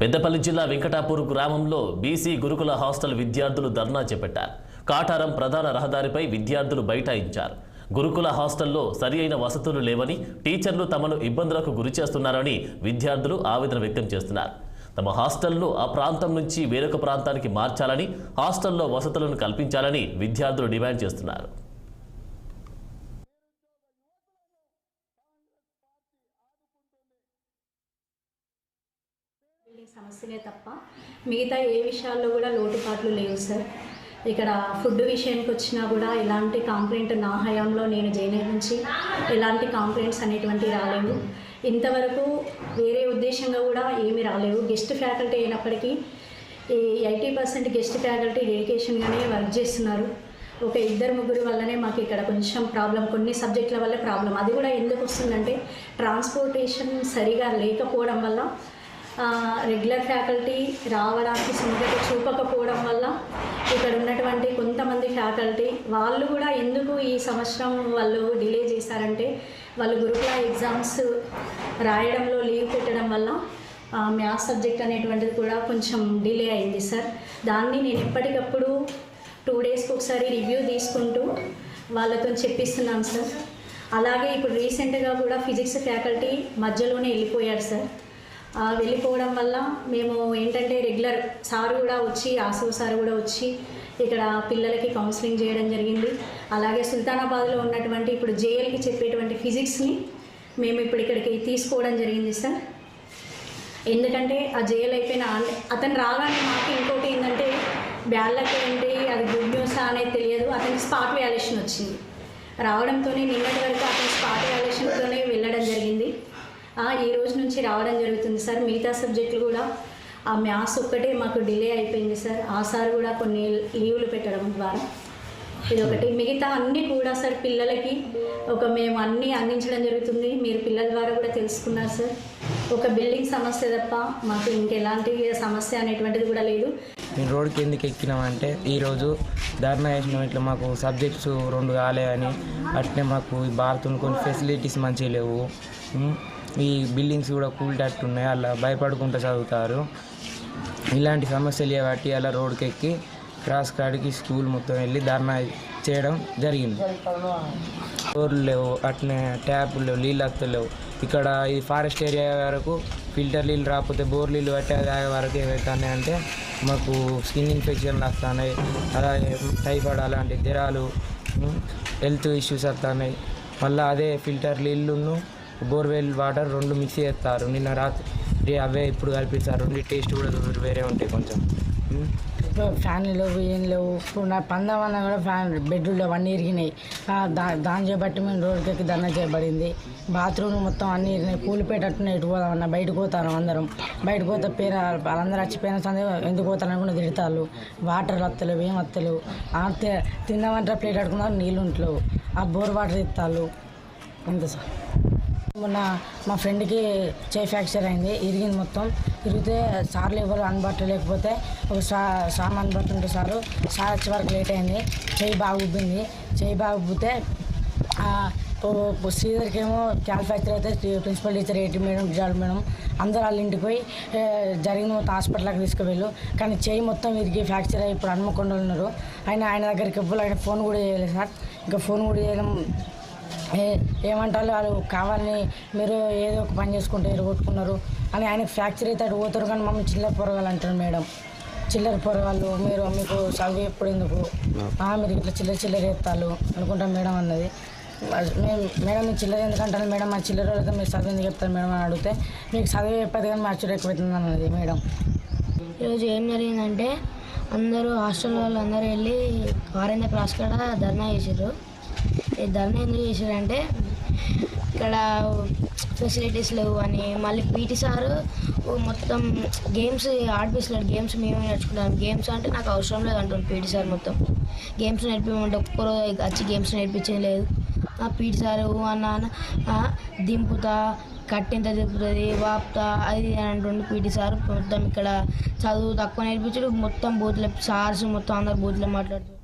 పెద్దపల్లి జిల్లా వెంకటాపూర్ గ్రామంలో బీసీ గురుకుల హాస్టల్ విద్యార్థులు ధర్నా చేపట్టారు. కాటారం ప్రధాన రహదారిపై విద్యార్థులు బైఠాయించారు. గురుకుల హాస్టల్లో సరియైన వసతులు లేవని, టీచర్లు తమను ఇబ్బందులకు గురిచేస్తున్నారని విద్యార్థులు ఆవేదన వ్యక్తం చేస్తున్నారు. తమ హాస్టల్ను ఆ ప్రాంతం నుంచి వేరొక ప్రాంతానికి మార్చాలని, హాస్టల్లో వసతులను కల్పించాలని విద్యార్థులు డిమాండ్ చేస్తున్నారు. సమస్యలే తప్ప మిగతా ఏ విషయాల్లో కూడా లోటుపాట్లు లేవు సార్. ఇక్కడ ఫుడ్ విషయానికి వచ్చినా కూడా ఎలాంటి కంప్లైంట్ నా హయాంలో నేను జైనర్ నుంచి ఎలాంటి కంప్లైంట్స్ అనేటువంటివి రాలేవు. ఇంతవరకు వేరే ఉద్దేశంగా కూడా ఏమీ రాలేవు. గెస్ట్ ఫ్యాకల్టీ అయినప్పటికీ 80% గెస్ట్ ఫ్యాకల్టీ డెడికేషన్గానే వర్క్ చేస్తున్నారు. ఒక 2-3 వల్లనే మాకు ఇక్కడ కొంచెం ప్రాబ్లం, కొన్ని సబ్జెక్టుల వల్ల ప్రాబ్లం. అది కూడా ఎందుకు వస్తుందంటే ట్రాన్స్పోర్టేషన్ సరిగా లేకపోవడం వల్ల, రెగ్యులర్ ఫ్యాకల్టీ రావడానికి సుముఖత చూపకపోవడం వల్ల ఇక్కడ ఉన్నటువంటి కొంతమంది ఫ్యాకల్టీ వాళ్ళు కూడా ఎందుకు ఈ సంవత్సరం వాళ్ళు డిలే చేశారంటే, వాళ్ళు గురుకుల ఎగ్జామ్స్ రాయడంలో లీవ్ పెట్టడం వల్ల మ్యాథ్స్ సబ్జెక్ట్ అనేటువంటిది కూడా కొంచెం డిలే అయింది సార్. దాన్ని నేను ఎప్పటికప్పుడు 2 డేస్కి ఒకసారి రివ్యూ తీసుకుంటూ వాళ్ళతో చెప్పిస్తున్నాను సార్. అలాగే ఇప్పుడు రీసెంట్గా కూడా ఫిజిక్స్ ఫ్యాకల్టీ మధ్యలోనే వెళ్ళిపోయారు సార్. వెళ్ళిపోవడం వల్ల మేము ఏంటంటే రెగ్యులర్ సార్ కూడా వచ్చి, ఆసవ్ సార్ కూడా వచ్చి ఇక్కడ పిల్లలకి కౌన్సిలింగ్ చేయడం జరిగింది. అలాగే సుల్తానాబాద్లో ఉన్నటువంటి ఇప్పుడు జేఎల్కి చెప్పేటువంటి ఫిజిక్స్ని మేము ఇప్పుడు ఇక్కడికి తీసుకోవడం జరిగింది సార్. ఎందుకంటే ఆ జేఎల్ అయిపోయిన అతను రాగానే మాకు ఇంకోటి ఏంటంటే బ్యాళ్ళకి ఏంటి అది గుడ్ న్యూస్ అనేది తెలియదు. అతనికి స్పాట్ వ్యాల్యుయేషన్ వచ్చింది. రావడంతోనే నిన్నటి వరకు అతని స్పాట్ వ్యాల్యుయేషన్తోనే వెళ్ళడం జరిగింది. ఈ రోజు నుంచి రావడం జరుగుతుంది సార్. మిగతా సబ్జెక్టులు కూడా ఆ మ్యాథ్స్ ఒక్కటే మాకు డిలే అయిపోయింది సార్. ఆ సార్ కూడా కొన్ని లీవులు పెట్టడం ద్వారా ఇదొకటి. మిగతా అన్నీ కూడా సార్ పిల్లలకి మేము అన్నీ అందించడం జరుగుతుంది. మీరు పిల్లల ద్వారా కూడా తెలుసుకున్నారు సార్. ఒక బిల్డింగ్ సమస్య తప్ప మాకు ఇంకెలాంటి సమస్య అనేటువంటిది కూడా లేదు. మేము రోడ్కి ఎందుకు ఎక్కినామంటే ఈరోజు ధర్నా చేసినాం. ఇట్లా మాకు సబ్జెక్ట్స్ 2 కాలేదని, అట్నే మాకు బాత్రూమ్ కొన్ని ఫెసిలిటీస్ మంచిగా లేవు, ఈ బిల్డింగ్స్ కూడా కూల్టట్టున్నాయి, అలా భయపడుకుంటూ చదువుతారు. ఇలాంటి సమస్యలు కాబట్టి అలా రోడ్కి ఎక్కి క్రాస్ కాడికి స్కూల్ మొత్తం వెళ్ళి ధర్నా చేయడం జరిగింది. డోర్లు లేవు, అట్నే ట్యాపులు లేవు, నీళ్ళు వస్తలేవు. ఇక్కడ ఈ ఫారెస్ట్ ఏరియా వరకు ఫిల్టర్ నీళ్ళు రాకపోతే బోర్ నీళ్ళు పట్టే తాగే వరకు ఏమవుతున్నాయి అంటే మాకు స్కిన్ ఇన్ఫెక్షన్లు వస్తున్నాయి, అలాగే టైఫాయిడ్ అలాంటి జ్వరాలు, హెల్త్ ఇష్యూస్ వస్తున్నాయి. మళ్ళీ అదే ఫిల్టర్ నీళ్ళును బోర్వెల్ వాటర్ 2 మిక్స్ చేస్తారు. నిన్న రాత్రి అవే ఇప్పుడు కలిపిస్తారు. 2 టేస్ట్ కూడా వేరే ఉంటాయి కొంచెం. ఫ్యాన్లు లేవు, ఏం లేవు. ఇప్పుడు నా పందమన్నా కూడా బెడ్లు లేవు, అన్నీ ఇరిగినాయి. దాన్ని చేపట్టి మేము రోడ్డుకి ఎక్కి ధర్నా చేయబడింది. బాత్రూమ్ మొత్తం అన్నీ ఇరిగినాయి. కూలిపోయేటట్టునే ఎటు పోదామన్నా బయటకు పోతాను. అందరం బయటకు పోతే వాళ్ళందరూ వచ్చిపోయిన సందే ఎందుకు పోతారని కూడా తిడతారు. వాటర్ వస్తలేవు, ఏం వస్తలేవు. తిందామంటే ప్లేట్ అడుకున్నారు, నీళ్ళు ఉంటలేవు. ఆ బోర్ వాటర్ ఇస్తారు అంతే సార్. మొన్న మా ఫ్రెండ్కి చేయి ఫ్రాక్చర్ అయింది, ఇరిగింది మొత్తం. ఇరిగితే సార్లు ఎవరు అందుబాటులో లేకపోతే ఒక సార్ అందుబాటులో ఉంటే సార్ వచ్చే వరకు లేట్ అయింది. చేయి బాగా ఉబ్బింది. చేయి బాగా ఉబ్బితే శ్రీధర్కి ఏమో క్యాల్ ఫ్రాక్చర్ అయితే ప్రిన్సిపల్ టీచర్ ఏటీ మేడం, జాడ్ మేడం అందరూ వాళ్ళ ఇంటికి పోయి జరిగిన మొత్తం హాస్పిటల్కి తీసుకువెళ్ళు. కానీ చేయి మొత్తం ఇరిగి ఫ్రాక్చర్ అయ్యి ఇప్పుడు హన్మకొండలో ఉన్నారు. ఆయన దగ్గరికి ఎప్పుడు ఆయన ఫోన్ కూడా చేయలేదు సార్. ఇంకా ఫోన్ కూడా చేయడం ఏమంటారు, వాళ్ళు కావాలని మీరు ఏదో ఒక పని చేసుకుంటే ఎరగొట్టుకున్నారు అని ఆయనకు ఫ్రాక్చర్ అయితే అటు పోతారు. కానీ మమ్మల్ని చిల్లర పొరగాలు అంటారు మేడం. చిల్లర పొరగాళ్ళు మీకు చదువు ఎప్పుడు ఎందుకు, మీరు ఇట్లా చిల్లర ఎత్తాలు అనుకుంటాం మేడం అన్నది. మేడం మీరు చిల్లర ఎందుకంటారు మేడం, మా చిల్లర అయితే మీరు చదువు ఎందుకు చెప్తారు మేడం అని అడిగితే మీకు చదువు చెప్పదు కానీ మ్యాచ్యూర్ ఎక్కువైతుంది అన్నది మేడం. ఈరోజు ఏం జరిగిందంటే అందరూ హాస్టల్ వాళ్ళు అందరూ వెళ్ళి వారైన క్లాస్ కాడ ధర్నా చేసారు. ఈ ధర్నా ఎందుకు చేశారంటే ఇక్కడ ఫెసిలిటీస్ లేవు అని. మళ్ళీ పీటీ సారు మొత్తం గేమ్స్ ఆడిపిస్తున్నాడు. గేమ్స్ మేమే నేర్చుకుంటాం. గేమ్స్ అంటే నాకు అవసరం లేదు అంటుంది పీటీ సార్. మొత్తం గేమ్స్ నేర్పించమంటే ఒక్కరోజు వచ్చి గేమ్స్ నేర్పించేది లేదు. ఆ పీటీ సారు అన్న దింపుతా, కట్టింత దింపుతుంది, వాపుతా, అది అని అంటుండే పీటీ సార్. మొత్తం ఇక్కడ చదువు తక్కువ నేర్పించాడు. మొత్తం బూతులే సార్స్ మొత్తం అందరు బూతులే మాట్లాడుతారు.